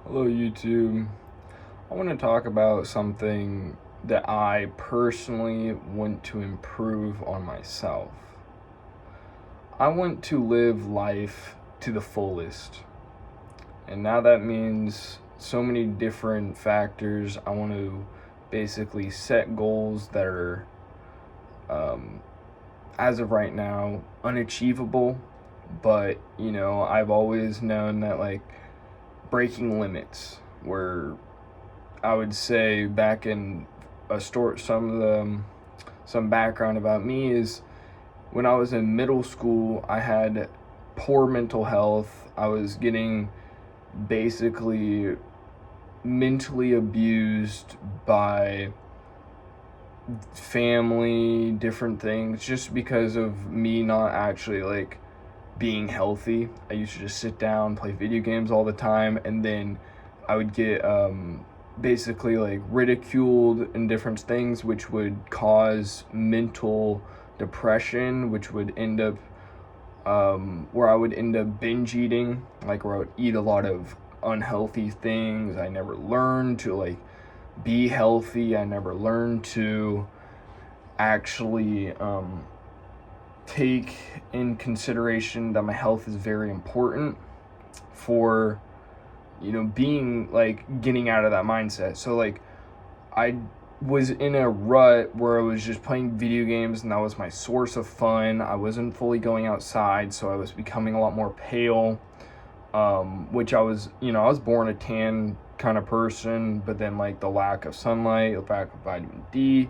Hello, YouTube. I want to talk about something that I personally want to improve on myself. I want to live life to the fullest. And now that means so many different factors. I want to basically set goals that are, um, as of right now, unachievable. But, I've always known that, breaking limits were I would say back in a store, some background about me is when I was in middle school, I had poor mental health. I was getting basically mentally abused by family, different things, just because of me not actually being healthy. I used to just sit down, play video games all the time, and then I would get basically ridiculed and different things, which would cause mental depression, which would end up where I would end up binge eating, where I would eat a lot of unhealthy things. I never learned to be healthy. I never learned to actually take in consideration that my health is very important for being getting out of that mindset. So I was in a rut where I was just playing video games and that was my source of fun. I wasn't fully going outside, so I was becoming a lot more pale, which I was born a tan kind of person, but then the lack of sunlight, the lack of vitamin D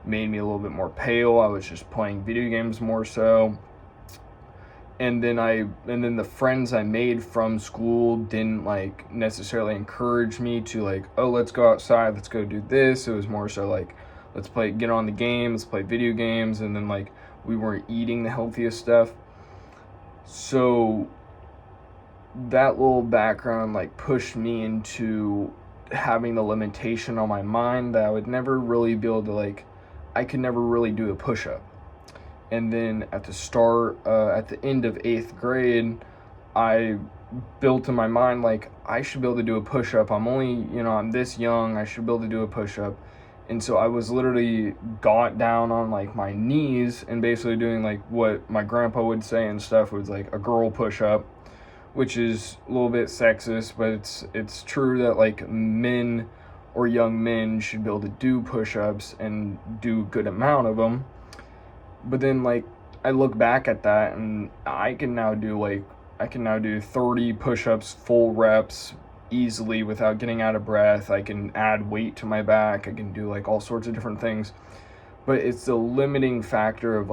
made me a little bit more pale. I was just playing video games more so. And then the friends I made from school didn't necessarily encourage me to oh, let's go outside, let's go do this. It was more so let's get on the game, let's play video games. And then we weren't eating the healthiest stuff. So that little background pushed me into having the limitation on my mind that I would never really be able to I could never really do a push-up. And then at the end of 8th grade, I built in my mind I should be able to do a push-up. I'm this young, I should be able to do a push-up. And so I was literally got down on my knees and basically doing what my grandpa would say and stuff. It was a girl push-up, which is a little bit sexist, but it's true that men or young men should be able to do push-ups and do a good amount of them. But then I look back at that and I can now do 30 push-ups, full reps easily without getting out of breath. I can add weight to my back. I can do all sorts of different things. But it's the limiting factor of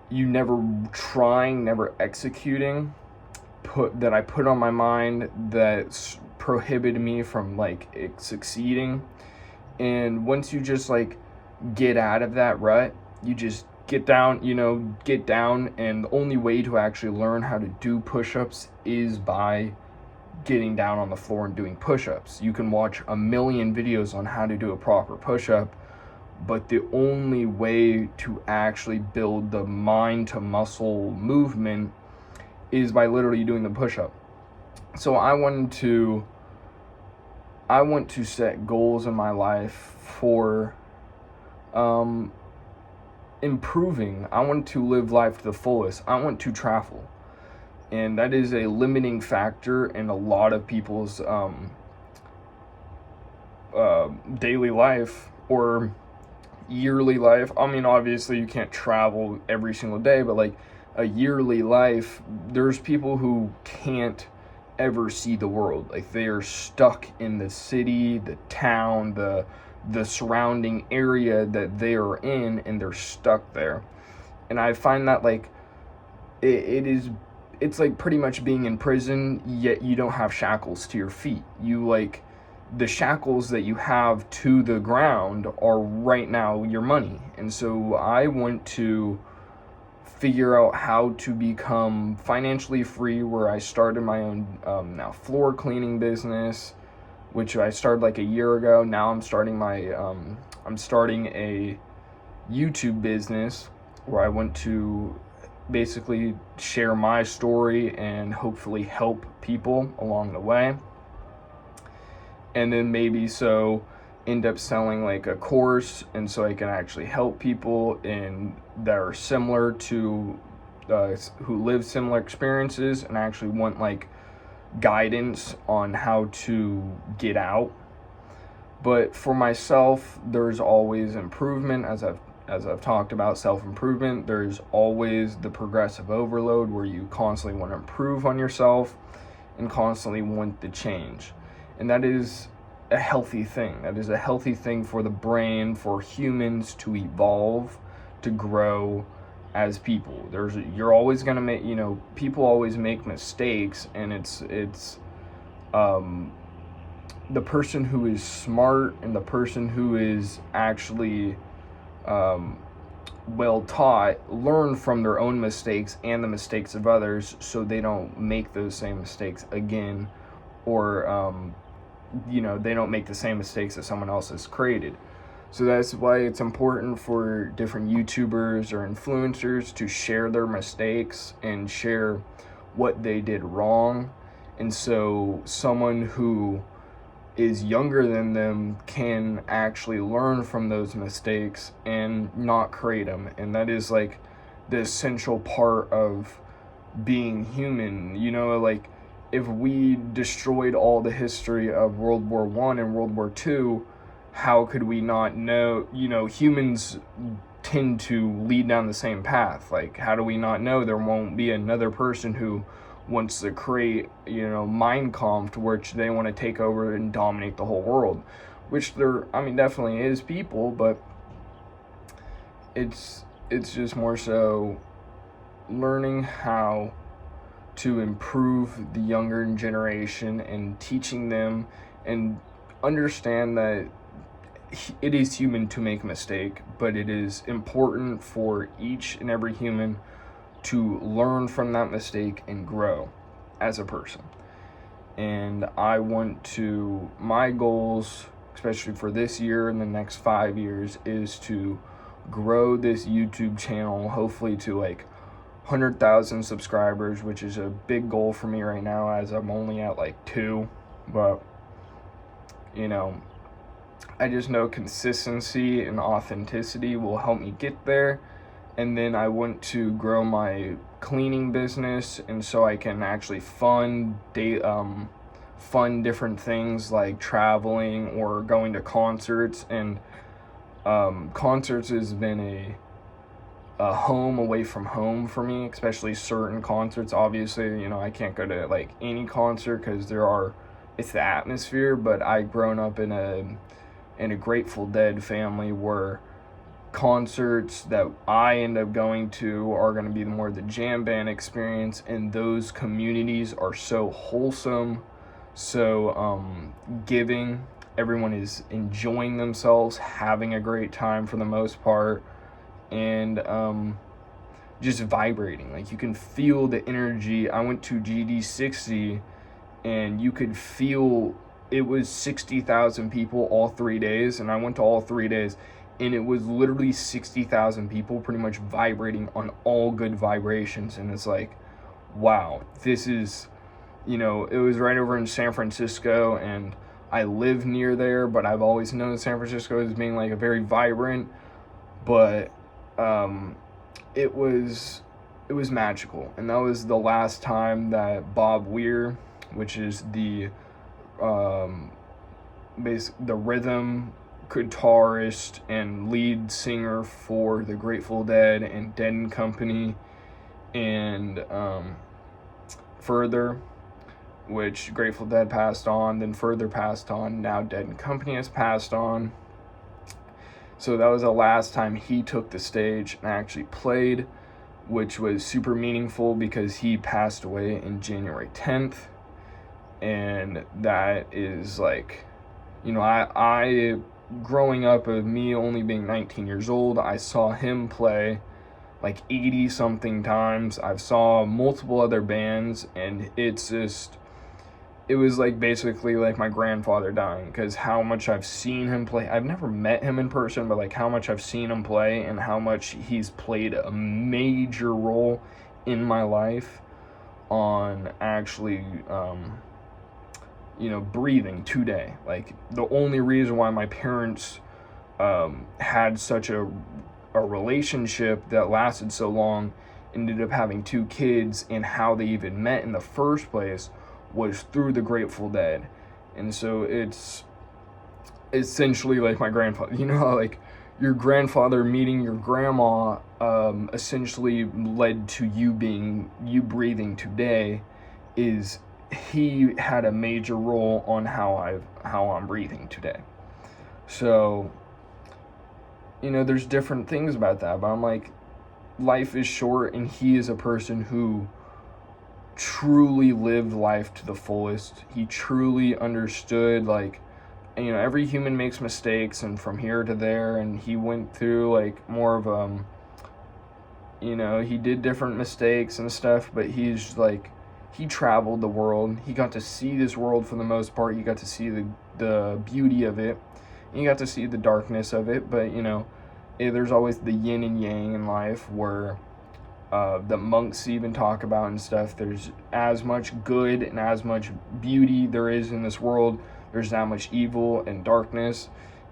you never trying, never executing that I put on my mind that prohibited me from succeeding. And once you just get out of that rut, you just get down, and the only way to actually learn how to do push-ups is by getting down on the floor and doing push-ups. You can watch a million videos on how to do a proper push-up, but the only way to actually build the mind to muscle movement is by literally doing the push-up. So I want to set goals in my life for improving. I want to live life to the fullest. I want to travel, and that is a limiting factor in a lot of people's daily life or yearly life. I mean, obviously you can't travel every single day, but a yearly life, there's people who can't ever see the world. They are stuck in the city, the town, the surrounding area that they are in, and they're stuck there. And I find that it's pretty much being in prison, yet you don't have shackles to your feet. You the shackles that you have to the ground are right now your money. And so I want to figure out how to become financially free, where I started my own now floor cleaning business, which I started a year ago. Now I'm starting a YouTube business where I want to basically share my story and hopefully help people along the way. and then maybe end up selling like a course, and so I can actually help people that are similar to who live similar experiences and actually want like guidance on how to get out. But for myself, there's always improvement. As I've talked about self-improvement, there's always the progressive overload where you constantly want to improve on yourself and constantly want the change. And that is a healthy thing. That is a healthy thing for the brain, for humans to evolve, to grow as people. You're always going to make, people always make mistakes, and it's the person who is smart and the person who is actually well taught learn from their own mistakes and the mistakes of others, so they don't make those same mistakes again, or they don't make the same mistakes that someone else has created. So that's why it's important for different YouTubers or influencers to share their mistakes and share what they did wrong, and so someone who is younger than them can actually learn from those mistakes and not create them. And that is like the essential part of being human. Like if we destroyed all the history of World War I and World War II, how could we not know? Humans tend to lead down the same path. Like, how do we not know there won't be another person who wants to create, Mein Kampf, which they want to take over and dominate the whole world, which definitely is people, but it's just more so learning how to improve the younger generation and teaching them and understand that it is human to make a mistake, but it is important for each and every human to learn from that mistake and grow as a person. And my goals, especially for this year and the next 5 years, is to grow this YouTube channel, hopefully to like 100,000 subscribers, which is a big goal for me right now, as I'm only at like 2. But I just know consistency and authenticity will help me get there. And then I want to grow my cleaning business, and so I can actually fund different things like traveling or going to concerts. And concerts has been a home away from home for me, especially certain concerts. Obviously, I can't go to like any concert because it's the atmosphere. But I grown up in a Grateful Dead family where concerts that I end up going to are going to be more the jam band experience, and those communities are so wholesome, so giving. Everyone is enjoying themselves, having a great time for the most part, and just vibrating. Like, you can feel the energy. I went to GD60 and you could feel it was 60,000 people all 3 days, and I went to all 3 days, and it was literally 60,000 people pretty much vibrating on all good vibrations. And it's like, wow, this is, it was right over in San Francisco, and I live near there, but I've always known San Francisco as being like a very vibrant, but it was magical. And that was the last time that Bob Weir, which is the rhythm guitarist and lead singer for the Grateful Dead and Dead and Company, and Further, which Grateful Dead passed on, then Further passed on, now Dead and Company has passed on. So that was the last time he took the stage and actually played, which was super meaningful because he passed away in January 10th. And that is like, I growing up, of me only being 19 years old, I saw him play like 80 something times. I've saw multiple other bands, and it was like basically like my grandfather dying, because how much I've seen him play. I've never met him in person, but like how much I've seen him play and how much he's played a major role in my life on actually breathing today. Like, the only reason why my parents had such a relationship that lasted so long, ended up having 2 kids, and how they even met in the first place was through the Grateful Dead. And so it's essentially like my grandfather. How, like, your grandfather meeting your grandma essentially led to you breathing today. Is he had a major role on how I'm breathing today. So, there's different things about that, but I'm like, life is short, and he is a person who truly lived life to the fullest. He truly understood, like, every human makes mistakes, and from here to there, and he went through, like, more of he did different mistakes and stuff, but he's like, he traveled the world. He got to see this world for the most part. He got to see the beauty of it, and you got to see the darkness of it. But there's always the yin and yang in life, where the monks even talk about and stuff. There's as much good and as much beauty there is in this world, there's that much evil and darkness,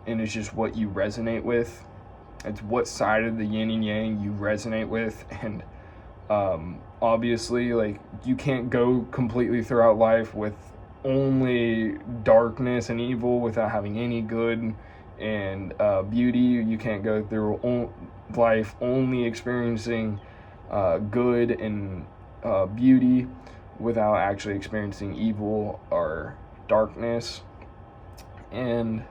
and it's just what you resonate with. It's what side of the yin and yang you resonate with. And obviously, like, you can't go completely throughout life with only darkness and evil without having any good and beauty. You can't go through life only experiencing good and beauty without actually experiencing evil or darkness. And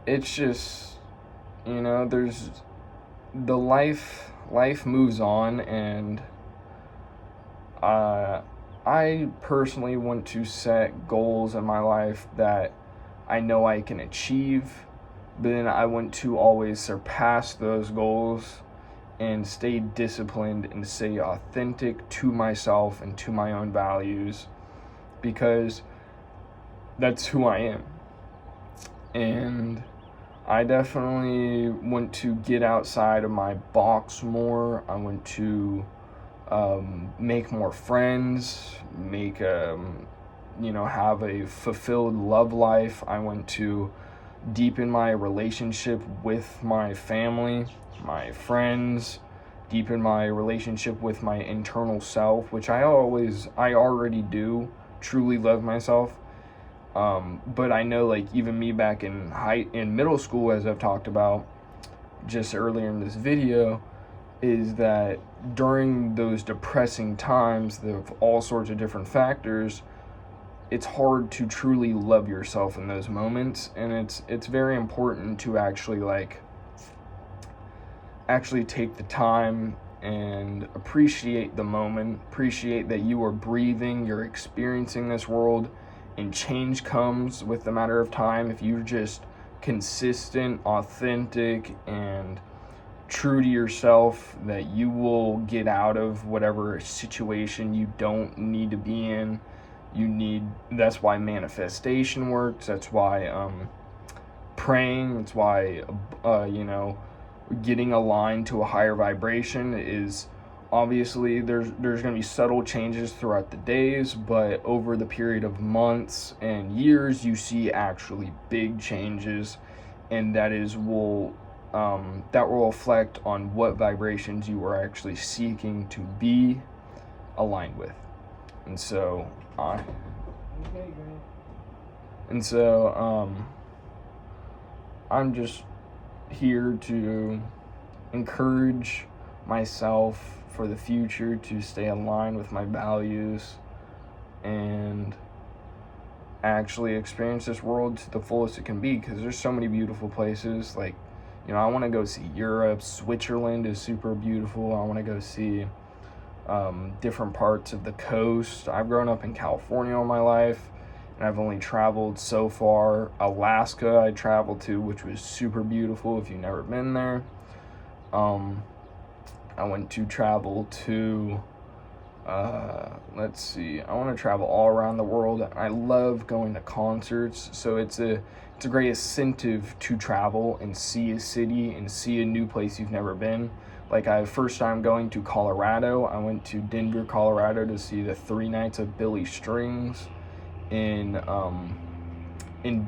it's just, there's the life moves on. And I personally want to set goals in my life that I know I can achieve, but then I want to always surpass those goals and stay disciplined and stay authentic to myself and to my own values, because that's who I am. And I definitely want to get outside of my box more. I want to make more friends, have a fulfilled love life. I want to deepen my relationship with my family, my friends, deepen my relationship with my internal self, which I already do truly love myself. But I know, like, even me back in middle school, as I've talked about just earlier in this video, is that during those depressing times of all sorts of different factors, it's hard to truly love yourself in those moments. And it's very important to actually take the time and appreciate the moment, appreciate that you are breathing, you're experiencing this world, and change comes with the matter of time. If you're just consistent, authentic, and true to yourself, that you will get out of whatever situation you don't need to be in. That's why manifestation works. That's why praying. That's why getting aligned to a higher vibration is, obviously there's going to be subtle changes throughout the days, but over the period of months and years, you see actually big changes, and that will reflect on what vibrations you are actually seeking to be aligned with. And so I'm just here to encourage myself for the future to stay aligned with my values and actually experience this world to the fullest it can be, because there's so many beautiful places. Like, I want to go see Europe. Switzerland is super beautiful. I want to go see different parts of the coast. I've grown up in California all my life, and I've only traveled so far. Alaska I traveled to, which was super beautiful if you've never been there. I want to travel to, I want to travel all around the world. I love going to concerts, so it's a great incentive to travel and see a city and see a new place you've never been. Like, first time going to Colorado, I went to Denver, Colorado to see the 3 nights of Billy Strings, in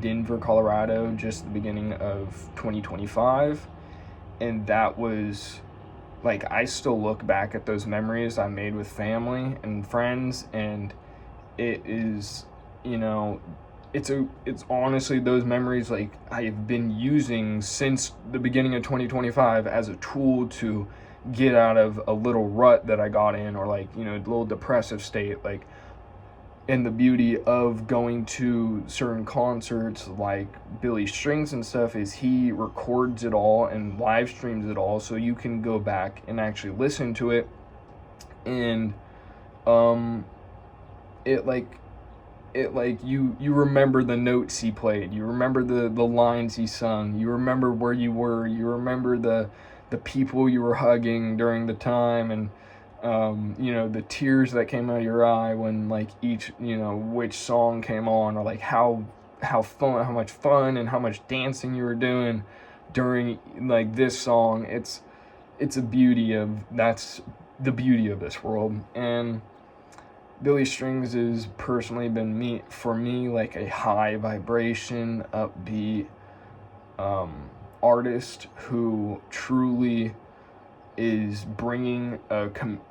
Denver, Colorado, just the beginning of 2025, and that was like, I still look back at those memories I made with family and friends, and it is, you know, it's honestly those memories like I've been using since the beginning of 2025 as a tool to get out of a little rut that I got in, or like, you know, a little depressive state. Like, and the beauty of going to certain concerts like Billy Strings and stuff is he records it all and live streams it all, so you can go back and actually listen to it. And it like you remember the notes he played, you remember the lines he sung, you remember where you were, you remember the people you were hugging during the time, and you know, the tears that came out of your eye when like each, you know, which song came on, or like how much fun and how much dancing you were doing during like this song. It's a beauty of, that's the beauty of this world. And Billy Strings has personally been for me like a high vibration, upbeat artist who truly is bringing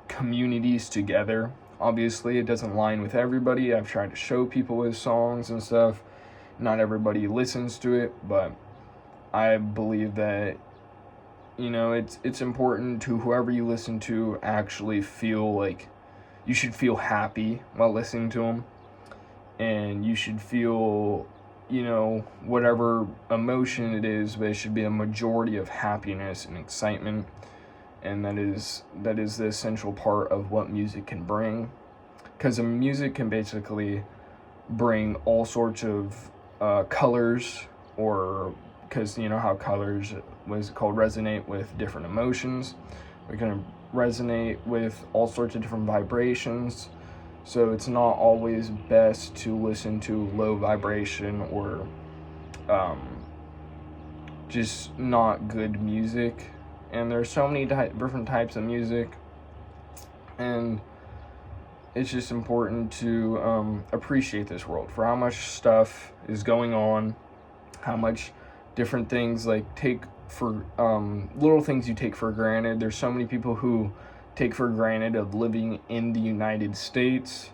communities together. Obviously, it doesn't align with everybody. I've tried to show people his songs and stuff. Not everybody listens to it, but I believe that, you know, it's important to whoever you listen to actually feel like you should feel happy while listening to him, and you should feel, you know, whatever emotion it is, but it should be a majority of happiness and excitement. And that is the essential part of what music can bring, because music can basically bring all sorts of colors, or because you know how colors was called resonate with different emotions. We can resonate with all sorts of different vibrations, so it's not always best to listen to low vibration or just not good music. And there's so many different types of music, and it's just important to appreciate this world for how much stuff is going on, how much different things like take for little things you take for granted. There's so many people who take for granted of living in the United States,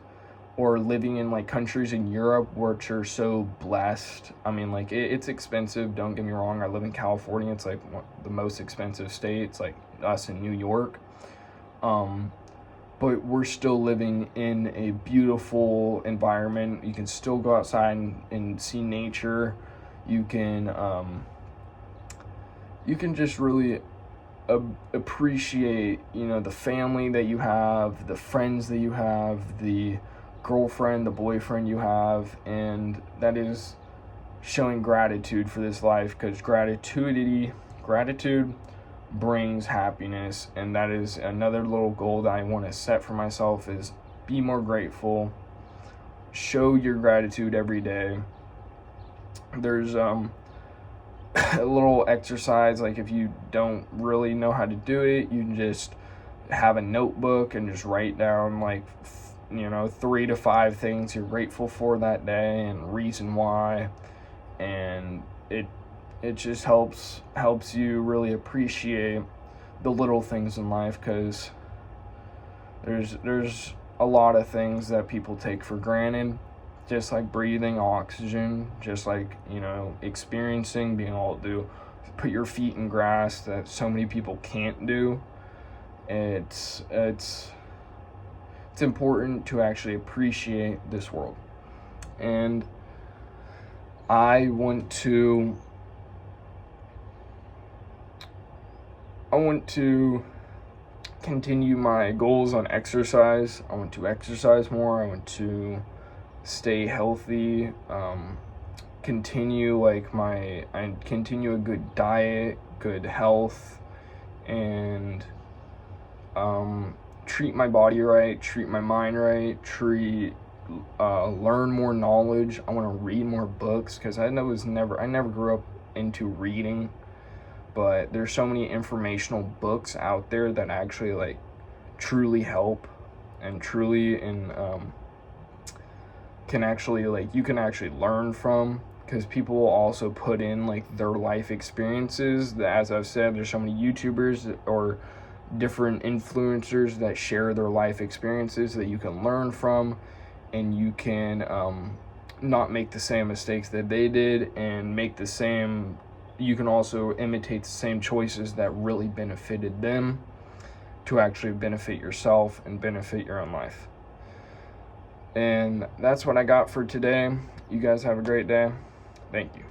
or living in like countries in Europe which are so blessed. I mean, like it's expensive, don't get me wrong. I live in California. It's like the most expensive state. It's like us in New York. But we're still living in a beautiful environment. You can still go outside and see nature. You can just really appreciate, you know, the family that you have, the friends that you have, the girlfriend, the boyfriend you have, and that is showing gratitude for this life, because gratitude brings happiness. And that is another little goal that I want to set for myself, is be more grateful, show your gratitude every day. There's a little exercise, like if you don't really know how to do it, you can just have a notebook and just write down like 3 to 5 things you're grateful for that day and reason why. And it just helps you really appreciate the little things in life, because there's a lot of things that people take for granted, just like breathing oxygen, just like, you know, experiencing being able to put your feet in grass that so many people can't do. It's important to actually appreciate this world. And I want to continue my goals on exercise. I want to exercise more. I want to stay healthy, continue a good diet, good health, and treat my body right, treat my mind right, learn more knowledge. I want to read more books, because I never grew up into reading, but there's so many informational books out there that actually like truly help and truly can actually, like, you can actually learn from, because people will also put in, like, their life experiences. As I've said, there's so many YouTubers or different influencers that share their life experiences that you can learn from, and you can not make the same mistakes that they did, and you can also imitate the same choices that really benefited them to actually benefit yourself and benefit your own life. And that's what I got for today. You guys have a great day. Thank you.